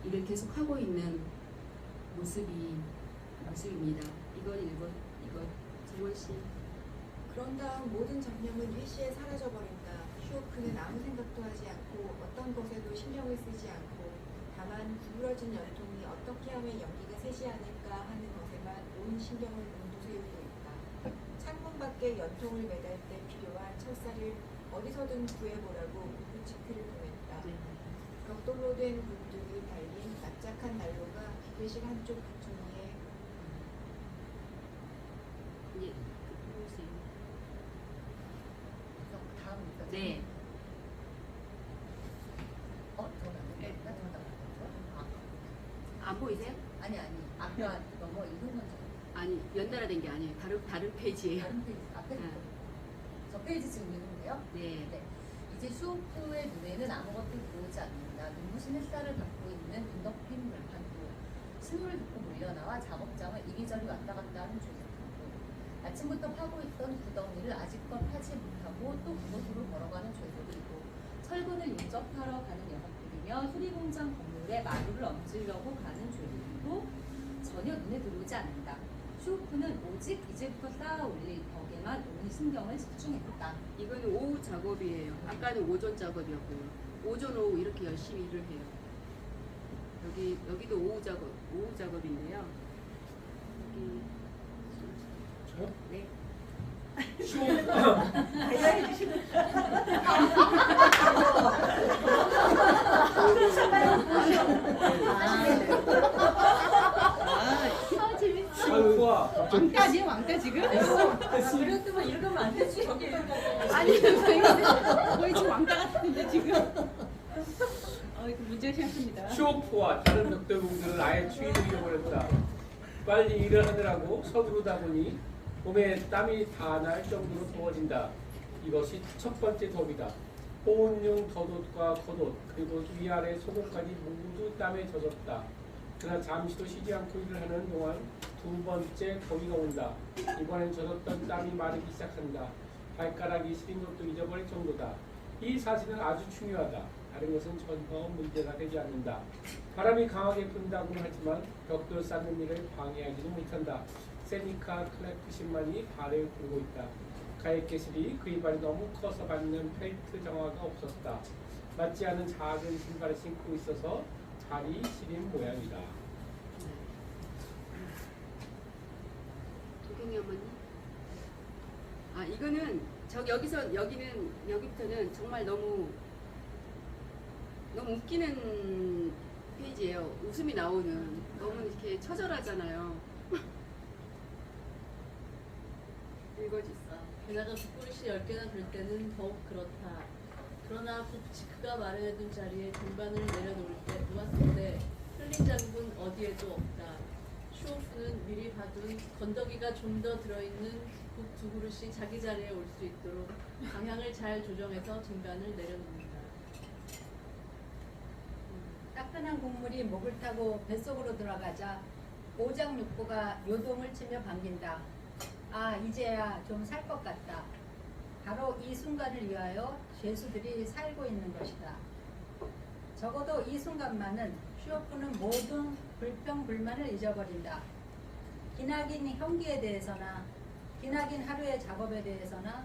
Speaker 1: 일을 계속 하고 있는 모습입니다. 이거 재원 씨.
Speaker 6: 그런 다음 모든 잡념은 일시에 사라져버린다. 슈오프는 아무 생각도 하지 않고 어떤 것에도 신경을 쓰지 않고 다만 구부러진 연통이 어떻게 하면 연기가 새지 않을까 하는 것에만 온 신경을 곤두세우고 있다. 창문 밖에 연통을 매달 때 필요한 철사를 어디서든 구해보라고 우부치크를 보냈다. 벽돌로 된 굴뚝이 달린 납작한 난로가 기계실 한쪽 부퉁이에
Speaker 1: 이제 보세요.
Speaker 7: 다음부터.
Speaker 1: 네. 안 보이세요?
Speaker 7: 아니 아까 넘어 읽은 건
Speaker 1: 아니, 연달아 된 게 아니에요. 다른 페이지예요.
Speaker 7: 다른 페이지 앞에
Speaker 1: 아.
Speaker 7: 저 페이지 지금 읽는데요.
Speaker 1: 네.
Speaker 7: 네. 이제 슈오프의 눈에는 아무것도 들어오지 않는다. 눈부신 햇살을 받고 있는 눈덮인 벌판도 신호를 듣고 몰려나와 작업장을 이리저리 왔다 갔다 하는 죄수들도 아침부터 파고 있던 구덩이를 아직껏 파지 못하고 또 그곳으로 걸어가는 죄수들이고 철근을 인접하러 가는 녀석들이며 수리공장 건물에 마루를 얹으려고 가는 죄수들도 전혀 눈에 들어오지 않는다. 슈오프는 오직 이제부터 쌓아 올릴 벽에만 온 신경을 집중했다.
Speaker 1: 이거는 오후 작업이에요. 아까는 오전 작업이었고요. 오전 오후 이렇게 열심히 일을 해요. 여기도 오후 작업인데요. 여기
Speaker 4: 저요?
Speaker 1: 네.
Speaker 4: 슈오프와
Speaker 3: 왕따 아니에요? 왕따 지금?
Speaker 7: 그랬으면 읽으면 안 되지.
Speaker 3: 아니 거의 지금 왕따 같은데 지금. 이거 문제가 심각합니다.
Speaker 4: 슈오프와 다른 벽돌공들은 아예 추위를 잃어버렸다. 빨리 일을 하느라고 서두르다 보니 몸에 땀이 다 날 정도로 더워진다. 이것이 첫 번째 더위다. 호운용 덧옷과 겉옷 그리고 위아래 속옷까지 모두 땀에 젖었다. 그러나 잠시도 쉬지 않고 일을 하는 동안 두 번째 더위가 온다. 이번엔 젖었던 땀이 마르기 시작한다. 발가락이 시린 것도 잊어버릴 정도다. 이 사실은 아주 중요하다. 다른 것은 전혀 문제가 되지 않는다. 바람이 강하게 분다고는 하지만 벽돌 쌓는 일을 방해하지는 못한다. 세니카 클래프신만이 발을 굴고 있다. 가액게실이 그의 발이 너무 커서 받는 펠트 정화가 없었다. 맞지 않은 작은 신발을 신고 있어서 발이 시린 모양이다.
Speaker 1: 도경이 어머니. 아 이거는 여기부터는 정말 너무 웃기는 페이지예요. 웃음이 나오는 너무 이렇게 처절하잖아요. 읽어주세요.
Speaker 3: 게다가 붓그릇이 10개나 될 때는 더욱 그렇다. 그러나 북치크가 마련해둔 자리에 등반을 내려놓을 때 놓았을 때 흘린 자국은 어디에도 없다. 슈오프는 미리 봐둔 건더기가 좀 더 들어있는 국 2그릇이 자기 자리에 올 수 있도록 방향을 잘 조정해서 등반을 내려놓는다.
Speaker 8: 따끈한 국물이 목을 타고 뱃속으로 들어가자 오장육부가 요동을 치며 반긴다. 아, 이제야 좀 살 것 같다. 바로 이 순간을 위하여 죄수들이 살고 있는 것이다. 적어도 이 순간만은 슈오프는 모든 불평불만을 잊어버린다. 기나긴 형기에 대해서나 기나긴 하루의 작업에 대해서나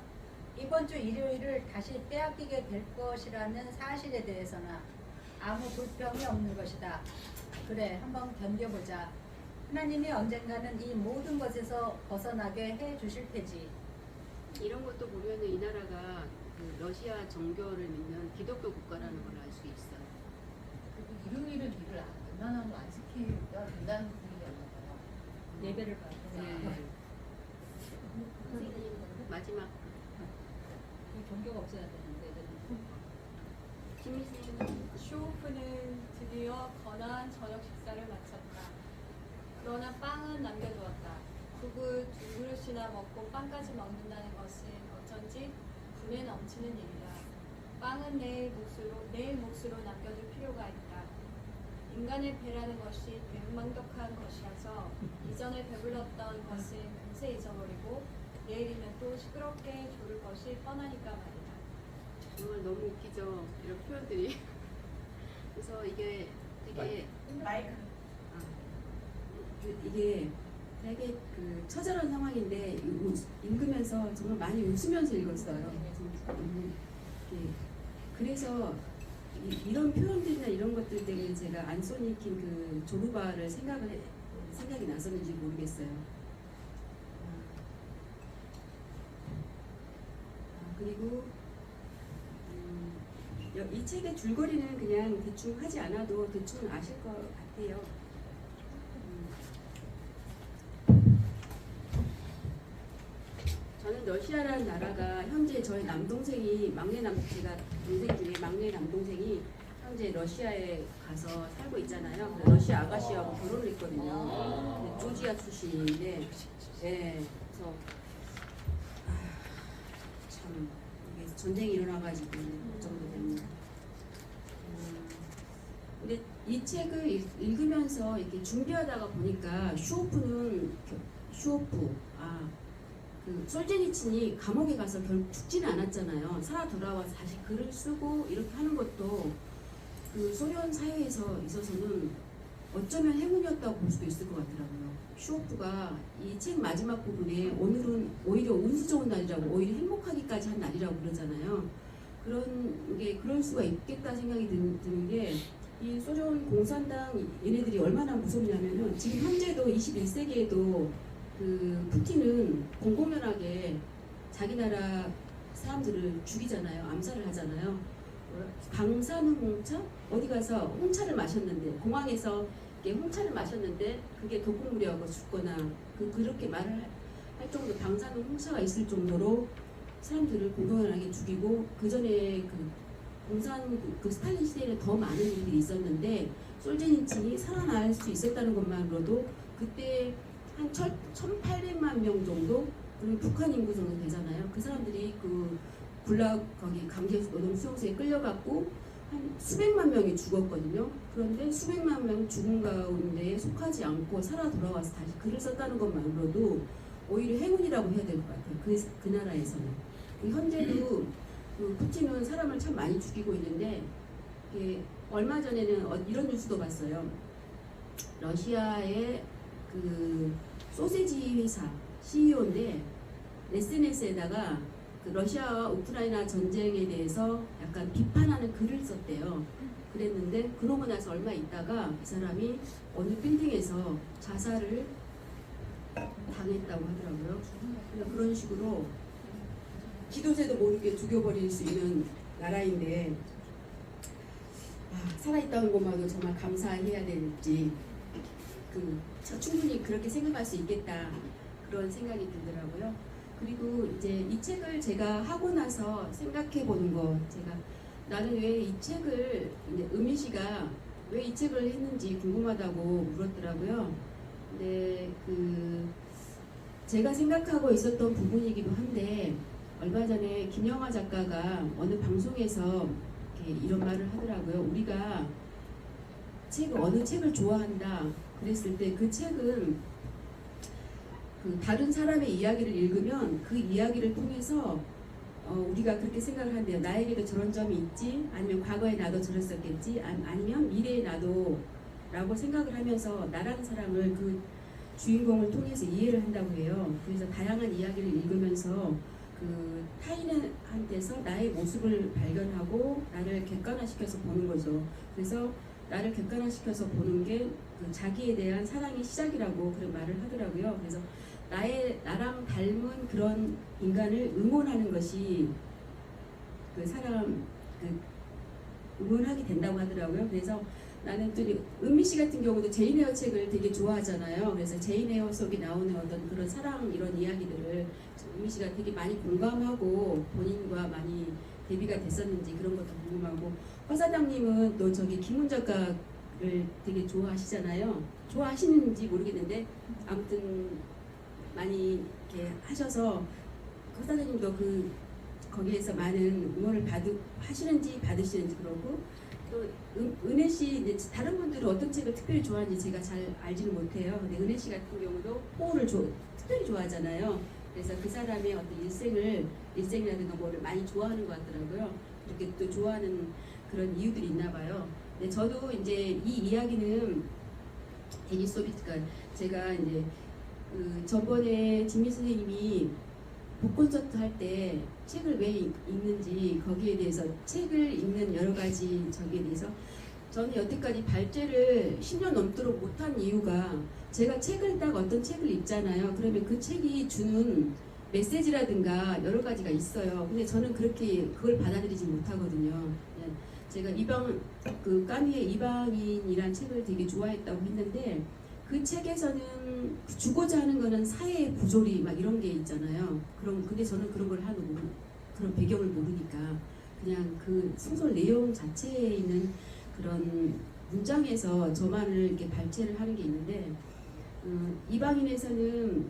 Speaker 8: 이번 주 일요일을 다시 빼앗기게 될 것이라는 사실에 대해서나 아무 불평이 없는 것이다. 그래, 한번 견뎌보자. 하나님이 언젠가는 이 모든 것에서 벗어나게 해 주실 테지.
Speaker 1: 이런 것도 보면은 이 나라가 그 러시아 정교를 믿는 기독교 국가라는 걸 알 수 있어요.
Speaker 7: 그리고 일요일은 일을 웬만하면 안 지키기가 된다는 분위기였나 봐요. 예배를 받고.
Speaker 1: 네. 마지막
Speaker 3: 이 종교가 없어야 되는데
Speaker 1: 김희생.
Speaker 9: 슈오프는 드디어 건한 저녁 식사를 마쳤다. 그러나 빵은 남겨두었다. 국을 2그릇이나 먹고 빵까지 먹는다는 것은 어쩐지 분에 넘치는 일이다. 빵은 내일 몫으로 남겨둘 필요가 있다. 인간의 배라는 것이 배은망덕한 것이라서 이전에 배불렀던 것은 금세 잊어버리고 내일이면 또 시끄럽게 조를 것이 뻔하니까 말이다.
Speaker 1: 정말 너무 웃기죠. 이런 표현들이. 그래서 이게 되게 이게 되게 그 처절한 상황인데 읽으면서 정말 많이 웃으면서 읽었어요. 그래서 이런 표현들이나 이런 것들 때문에 제가 안소니킨 그 조르바를 생각이 났었는지 모르겠어요. 그리고 이 책의 줄거리는 그냥 대충 하지 않아도 대충 아실 것 같아요. 저는 러시아라는 나라가 현재 저희 남동생이 제가 동생 중에 막내 남동생이 현재 러시아에 가서 살고 있잖아요. 러시아 아가씨하고 결혼을 했거든요. 조지아 출신인데, 네, 그래서 참 이게 전쟁이 일어나가지고 그 정도 됩니다. 근데 이 책을 읽으면서 이렇게 준비하다가 보니까 그 솔제니친이 감옥에 가서 결국 죽지는 않았잖아요. 살아 돌아와서 다시 글을 쓰고 이렇게 하는 것도 그 소련 사회에서 있어서는 어쩌면 행운이었다고 볼 수도 있을 것 같더라고요. 슈오프가 이 책 마지막 부분에 오늘은 오히려 운수 좋은 날이라고 오히려 행복하기까지 한 날이라고 그러잖아요. 그럴 수가 있겠다 생각이 드는 게 이 소련 공산당 얘네들이 얼마나 무섭냐면은 지금 현재도 21세기에도 그 푸틴은 공공연하게 자기 나라 사람들을 죽이잖아요. 암살을 하잖아요. 방사능 홍차? 어디 가서 홍차를 마셨는데 공항에서 홍차를 마셨는데 그게 독극물이라고 죽거나 그렇게 말을 할 정도 방사능 홍차가 있을 정도로 사람들을 공공연하게 죽이고 그 전에 그 스탈린 시대에는 더 많은 일들이 있었는데 솔제니친이 살아날 수 있었다는 것만으로도 그때 한 1,800만 명 정도, 그리고 북한 인구 정도 되잖아요. 그 사람들이 그 군락 거기 강제 노동 수용소에 끌려갔고 한 수백만 명이 죽었거든요. 그런데 수백만 명 죽은 가운데 속하지 않고 살아 돌아와서 다시 글을 썼다는 것만으로도 오히려 행운이라고 해야 될 것 같아요. 그 나라에서는. 현재도 그 푸틴은 사람을 참 많이 죽이고 있는데 얼마 전에는 이런 뉴스도 봤어요. 러시아의 그 소세지 회사 CEO인데 SNS에다가 그 러시아와 우크라이나 전쟁에 대해서 약간 비판하는 글을 썼대요. 그랬는데 그러고 나서 얼마 있다가 이 사람이 어느 빌딩에서 자살을 당했다고 하더라고요. 그런 식으로 기도새도 모르게 죽여버릴 수 있는 나라인데 살아있다는 것만도 정말 감사해야 될지 충분히 그렇게 생각할 수 있겠다 그런 생각이 들더라고요. 그리고 이제 이 책을 제가 하고 나서 생각해 보는 거 나는 왜 이 책을 이제 은미 씨가 왜 이 책을 했는지 궁금하다고 물었더라고요. 근데 제가 생각하고 있었던 부분이기도 한데 얼마 전에 김영하 작가가 어느 방송에서 이렇게 이런 말을 하더라고요. 우리가 어느 책을 좋아한다 그랬을 때 그 책은 다른 사람의 이야기를 읽으면 그 이야기를 통해서 우리가 그렇게 생각을 한대요. 나에게도 저런 점이 있지, 아니면 과거에 나도 저랬었겠지, 아니면 미래의 나도 라고 생각을 하면서 나라는 사람을 그 주인공을 통해서 이해를 한다고 해요. 그래서 다양한 이야기를 읽으면서 타인한테서 나의 모습을 발견하고 나를 객관화시켜서 보는 거죠. 그래서 나를 객관화시켜서 보는 게 자기에 대한 사랑의 시작이라고 그런 말을 하더라고요. 그래서 나랑 닮은 그런 인간을 응원하는 것이 응원하게 된다고 하더라고요. 그래서 나는 또 은미 씨 같은 경우도 제인 에어 책을 되게 좋아하잖아요. 그래서 제인 에어 속에 나오는 어떤 그런 사랑 이런 이야기들을 은미 씨가 되게 많이 공감하고 본인과 많이 대비가 됐었는지 그런 것도 궁금하고, 허 사장님은 또 김훈 작가를 되게 좋아하시잖아요. 좋아하시는지 모르겠는데 아무튼 많이 이렇게 하셔서 허 사장님도 거기에서 많은 응원을 하시는지 받으시는지 그러고, 또 은혜 씨 이제 다른 분들은 어떤 책을 특별히 좋아하는지 제가 잘 알지는 못해요. 근데 은혜 씨 같은 경우도 호우를 특별히 좋아하잖아요. 그래서 그 사람의 어떤 일생이라든가 뭐를 많이 좋아하는 것 같더라고요. 이렇게 또 좋아하는 그런 이유들이 있나 봐요. 근데 저도 이제 이 이야기는 데니스 소비츠가 제가 이제 전번에 진미 선생님이 복콘서트 할 때 책을 왜 읽는지 거기에 대해서 책을 읽는 여러 가지 저기에 대해서 저는 여태까지 발제를 10년 넘도록 못한 이유가, 제가 책을 딱 어떤 책을 읽잖아요. 그러면 그 책이 주는 메시지라든가 여러 가지가 있어요. 근데 저는 그걸 받아들이지 못하거든요. 제가 까미의 이방인이란 책을 되게 좋아했다고 했는데 그 책에서는 주고자 하는 거는 사회의 부조리 막 이런 게 있잖아요. 근데 저는 그런 걸 그런 배경을 모르니까 그냥 그 소설 내용 자체에 있는 그런 문장에서 저만을 이렇게 발췌를 하는 게 있는데, 이방인에서는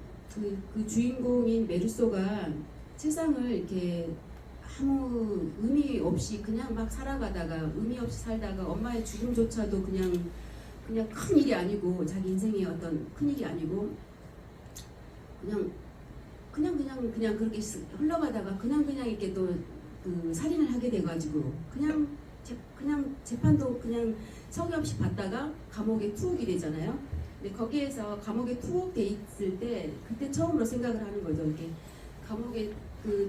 Speaker 1: 그 주인공인 메르소가 세상을 이렇게 아무 의미 없이 그냥 막 살아가다가 의미 없이 살다가 엄마의 죽음조차도 그냥 큰 일이 아니고, 자기 인생의 어떤 큰 일이 아니고 그냥 그렇게 흘러가다가 그냥 이렇게 또 살인을 하게 돼가지고 그냥 재판도 그냥 성의 없이 받다가 감옥에 투옥이 되잖아요. 근데 거기에서 감옥에 투옥돼 있을 때 그때 처음으로 생각을 하는 거죠. 이렇게 감옥에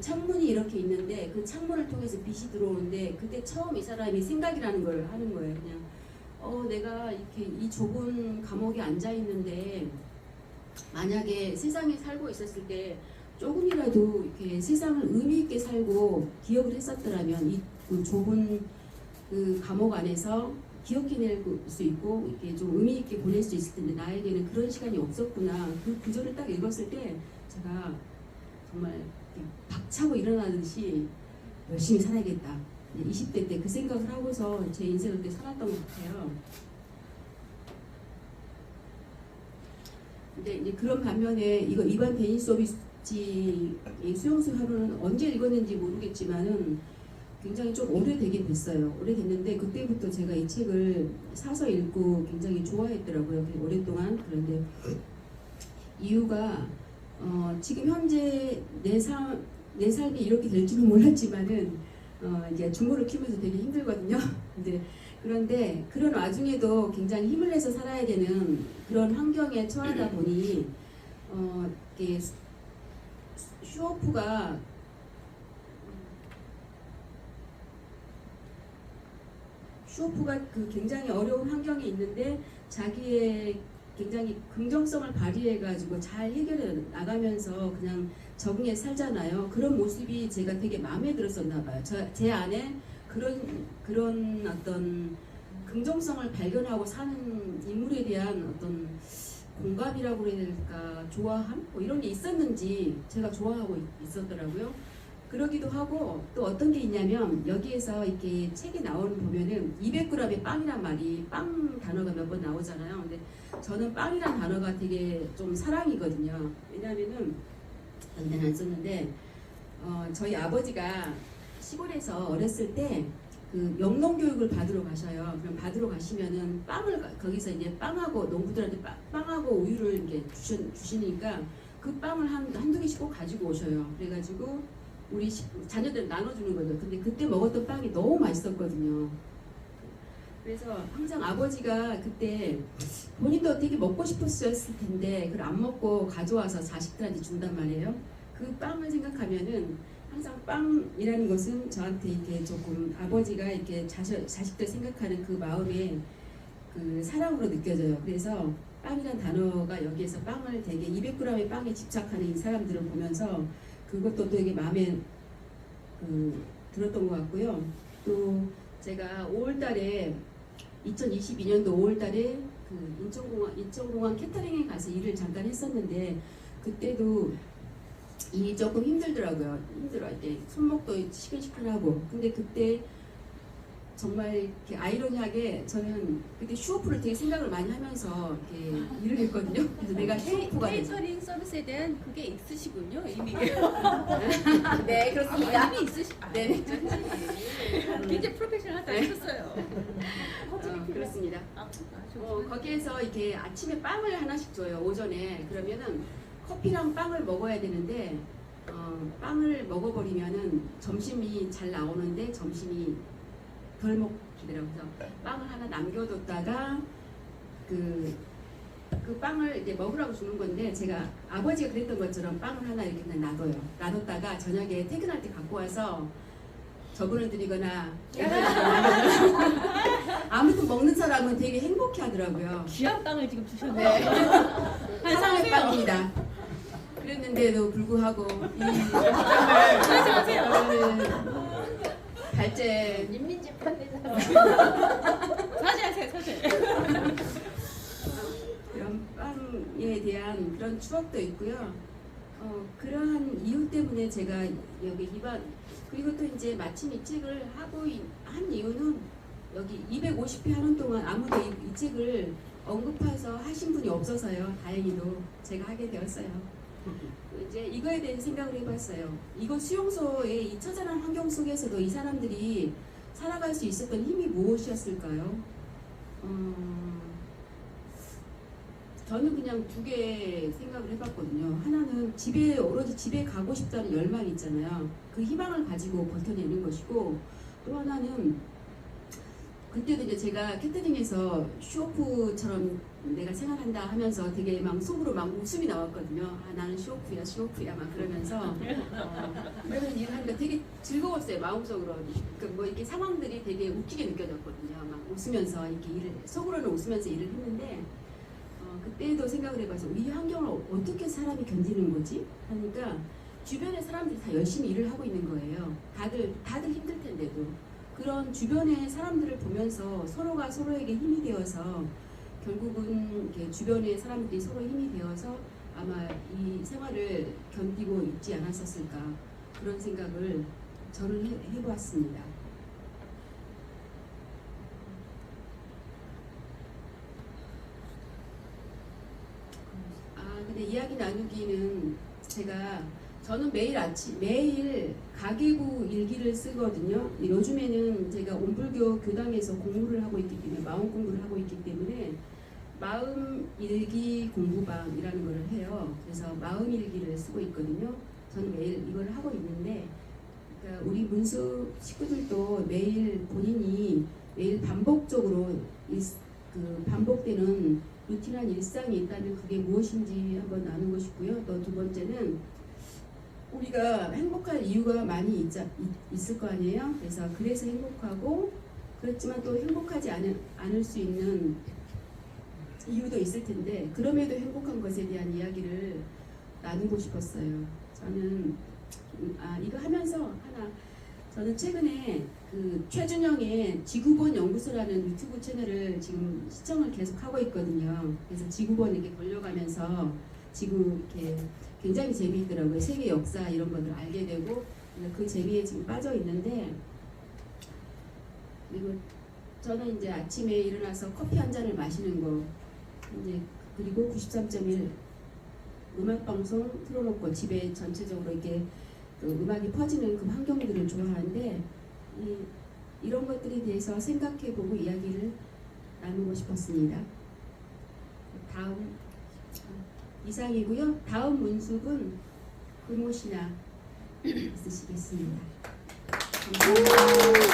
Speaker 1: 창문이 이렇게 있는데 그 창문을 통해서 빛이 들어오는데 그때 처음 이 사람이 생각이라는 걸 하는 거예요. 그냥 내가 이렇게 이 좁은 감옥에 앉아 있는데 만약에 세상에 살고 있었을 때 조금이라도 이렇게 세상을 의미 있게 살고 기억을 했었더라면 그 좁은 감옥 안에서 기억해낼 수 있고 이렇게 좀 의미 있게 보낼 수 있을 텐데 나에게는 그런 시간이 없었구나. 그 구절을 딱 읽었을 때 제가 정말 박차고 일어나듯이 열심히 살아야겠다. 20대 때 그 생각을 하고서 제 인생을 그렇게 살았던 것 같아요. 근데 이제 그런 반면에 이반 데니스 소비치의 수용수 하루는 언제 읽었는지 모르겠지만은 굉장히 좀 오래되긴 됐어요. 오래됐는데 그때부터 제가 이 책을 사서 읽고 굉장히 좋아했더라고요. 오랫동안. 그런데 이유가 지금 현재 내 삶이 이렇게 될 줄은 몰랐지만은 이제 중고를 키우면서 되게 힘들거든요. 그런데 그런 와중에도 굉장히 힘을 내서 살아야 되는 그런 환경에 처하다 보니 이게 슈오프가 그 굉장히 어려운 환경에 있는데 자기의 굉장히 긍정성을 발휘해가지고 잘 해결해 나가면서 그냥 적응해 살잖아요. 그런 모습이 제가 되게 마음에 들었었나 봐요. 제 안에 그런 어떤 긍정성을 발견하고 사는 인물에 대한 어떤 공감이라고 해야 될까, 좋아함? 뭐 이런 게 있었는지 제가 좋아하고 있었더라고요. 그러기도 하고 또 어떤 게 있냐면 여기에서 이렇게 책에 나오는 보면은 200g의 빵이란 말이 빵 단어가 몇 번 나오잖아요. 근데 저는 빵이란 단어가 되게 좀 사랑이거든요. 왜냐하면은 안테는 안 썼는데 저희 아버지가 시골에서 어렸을 때 그 영농 교육을 받으러 가셔요. 그럼 받으러 가시면은 빵을 거기서 이제 빵하고 농부들한테 빵하고 우유를 이렇게 주시니까 그 빵을 한두 개씩 꼭 가지고 오셔요. 그래가지고 우리 자녀들 나눠주는 거죠. 근데 그때 먹었던 빵이 너무 맛있었거든요. 그래서 항상 아버지가 그때 본인도 되게 먹고 싶었을 텐데 그걸 안 먹고 가져와서 자식들한테 준단 말이에요. 그 빵을 생각하면은 항상 빵이라는 것은 저한테 이렇게 조금 아버지가 이렇게 자식들 생각하는 그 마음의 그 사랑으로 느껴져요. 그래서 빵이란 단어가 여기에서 빵을 되게 200g의 빵에 집착하는 이 사람들을 보면서 그것도 되게 마음에 들었던 것 같고요. 또 제가 5월달에 2022년도 5월달에 그 인천공항 캐터링에 가서 일을 잠깐 했었는데 그때도 일이 조금 힘들더라고요. 힘들어. 이렇게 손목도 시큰시큰하고. 근데 그때 정말 이렇게 아이러니하게 저는 그때 슈오프를 되게 생각을 많이 하면서 이렇게 일을 했거든요. 그래서 내가 슈오프가
Speaker 3: 케이터링 서비스에 대한 그게 있으시군요, 이미.
Speaker 1: 네, 그렇습니다.
Speaker 3: 이미 네, 굉장히 프로페셔널하다 하셨어요.
Speaker 1: 그렇습니다. 거기에서 이렇게 아침에 빵을 하나씩 줘요. 오전에. 그러면은 커피랑 빵을 먹어야 되는데 빵을 먹어버리면은 점심이 잘 나오는데 점심이 덜 먹게 되더라고요. 빵을 하나 남겨뒀다가 그 빵을 이제 먹으라고 주는 건데 제가 아버지가 그랬던 것처럼 빵을 하나 이렇게 그냥 놔둬요. 놔뒀다가 저녁에 퇴근할 때 갖고 와서 저분을 드리거나 아무튼 먹는 사람은 되게 행복해 하더라고요.
Speaker 3: 귀한 빵을 지금 주셨네요.
Speaker 1: 화상의 빵입니다. 그랬는데도 불구하고 발제
Speaker 2: 인민집 판대잖아.
Speaker 3: 사죄하세요, 사죄.
Speaker 1: 그런 빵에 대한 그런 추억도 있고요. 그러한 이유 때문에 제가 여기 그리고 또 이제 마침 이 책을 한 이유는 여기 250회 하는 동안 아무도 이 책을 언급해서 하신 분이 없어서요. 다행히도 제가 하게 되었어요. 이제 이거에 대해 생각을 해봤어요. 이곳 수용소의 이 처절한 환경 속에서도 이 사람들이 살아갈 수 있었던 힘이 무엇이었을까요? 저는 그냥 두 개 생각을 해봤거든요. 하나는 오로지 집에 가고 싶다는 열망이 있잖아요. 그 희망을 가지고 버텨내는 것이고, 또 하나는 그때도 이제 제가 캐터링에서 슈오프처럼 내가 생활한다 하면서 되게 막 속으로 막 웃음이 나왔거든요. 아, 나는 슈오프야 막 그러면서 그런 일을 하니까 되게 즐거웠어요. 마음속으로. 뭐 이렇게 상황들이 되게 웃기게 느껴졌거든요. 막 웃으면서 이렇게 속으로는 웃으면서 일을 했는데 그때도 생각을 해봐서 이 환경을 어떻게 사람이 견디는 거지? 하니까 주변의 사람들이 다 열심히 일을 하고 있는 거예요. 다들 힘들 텐데도. 그런 주변의 사람들을 보면서 서로가 서로에게 힘이 되어서 결국은 이렇게 주변의 사람들이 서로 힘이 되어서 아마 이 생활을 견디고 있지 않았었을까 그런 생각을 저는 해보았습니다. 근데 이야기 나누기는 저는 매일 가계부 일기를 쓰거든요. 요즘에는 제가 온불교 교당에서 공부를 하고 있기 때문에 마음 공부를 하고 있기 때문에 마음 일기 공부방이라는 걸 해요. 그래서 마음 일기를 쓰고 있거든요. 저는 매일 이걸 하고 있는데, 그러니까 우리 문수 식구들도 본인이 매일 반복적으로 반복되는 루틴한 일상이 있다면 그게 무엇인지 한번 나누고 싶고요. 또 두 번째는 우리가 행복할 이유가 많이 있을 거 아니에요. 그래서 행복하고 그렇지만 또 행복하지 않을 수 있는 이유도 있을 텐데 그럼에도 행복한 것에 대한 이야기를 나누고 싶었어요. 저는 이거 하면서 저는 최근에 그 최준영의 지구본 연구소라는 유튜브 채널을 지금 시청을 계속 하고 있거든요. 그래서 지구본 이렇게 돌려가면서 지금 이렇게 굉장히 재미있더라고요. 세계 역사 이런 것들 알게 되고 그 재미에 지금 빠져 있는데 그리고 저는 이제 아침에 일어나서 커피 한 잔을 마시는 거 이제 그리고 93.1 음악 방송 틀어놓고 집에 전체적으로 이렇게 그 음악이 퍼지는 그 환경들을 좋아하는데 이런 것들에 대해서 생각해보고 이야기를 나누고 싶었습니다. 다음 이상이고요. 다음 문숙은 금호씨나 있으시겠습니다. 감사합니다.